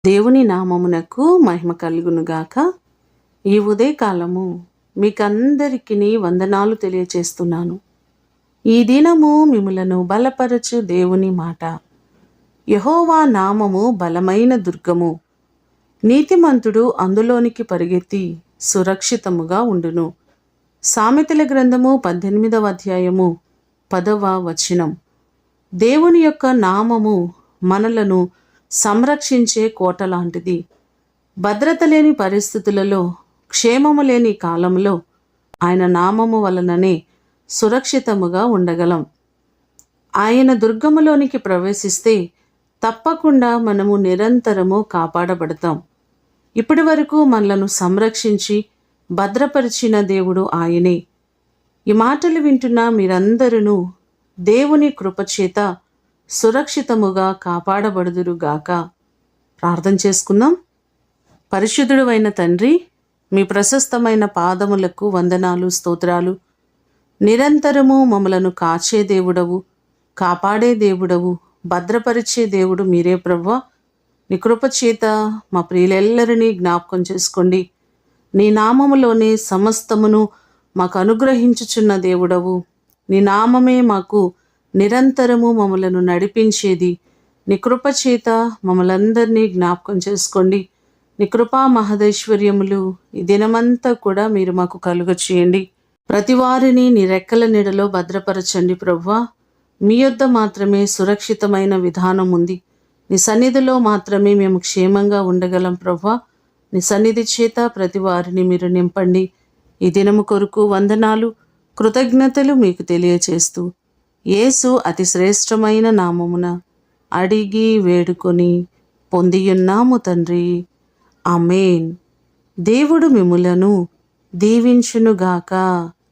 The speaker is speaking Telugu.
దేవుని నామమునకు మహిమ కలుగునుగాక. ఈ ఉదయకాలము మీకందరికీ వందనాలు తెలియచేస్తున్నాను. ఈ దినము మిమ్ములను బలపరచు దేవుని మాట. యెహోవా నామము బలమైన దుర్గము, నీతిమంతుడు అందులోనికి పరిగెత్తి సురక్షితముగా ఉండును. సామెతల గ్రంథము 18వ అధ్యాయము 10వ వచనం. దేవుని యొక్క నామము మనలను సంరక్షించే కోట లాంటిది. భద్రత లేని పరిస్థితులలో, క్షేమము లేని కాలంలో ఆయన నామము వలననే సురక్షితముగా ఉండగలం. ఆయన దుర్గములోనికి ప్రవేశిస్తే తప్పకుండా మనము నిరంతరము కాపాడబడతాం. ఇప్పటి వరకు మనలను సంరక్షించి భద్రపరిచిన దేవుడు ఆయనే. ఈ మాటలు వింటున్న మీరందరూ దేవుని కృపచేత సురక్షితముగా కాపాడబడుదురుగాక. ప్రార్థన చేసుకుందాం. పరిశుద్ధుడు అయిన తండ్రి, మీ ప్రశస్తమైన పాదములకు వందనాలు, స్తోత్రాలు. నిరంతరము మమ్మలను కాచే దేవుడవు, కాపాడే దేవుడవు, భద్రపరిచే దేవుడు మీరే ప్రభువా. నీ కృపచేత మా ప్రియులెల్లరినీ జ్ఞాపకం చేసుకోండి. నీ నామములోనే సమస్తమును మాకు అనుగ్రహించుచున్న దేవుడవు. నీ నామమే మాకు నిరంతరము మమ్మలను నడిపించేది. నీ కృపచేత మమ్మలందరినీ జ్ఞాపకం చేసుకోండి. నీ కృపా మహదైశ్వర్యములు ఈ దినమంతా కూడా మీరు మాకు కలుగ చేయండి. ప్రతి వారిని నీ రెక్కల నీడలో భద్రపరచండి ప్రభువా. మీ యొద్ద మాత్రమే సురక్షితమైన విధానం ఉంది. నీ సన్నిధిలో మాత్రమే మేము క్షేమంగా ఉండగలం ప్రభువా. నీ సన్నిధి చేత ప్రతి వారిని మీరు నింపండి. ఈ దినము కొరకు వందనాలు, కృతజ్ఞతలు మీకు తెలియచేస్తూ యేసు అతి శ్రేష్టమైన నామమున అడిగి వేడుకొని పొందియున్నాము తండ్రి. ఆమేన్. దేవుడు మిమ్ములను దీవించునుగాక.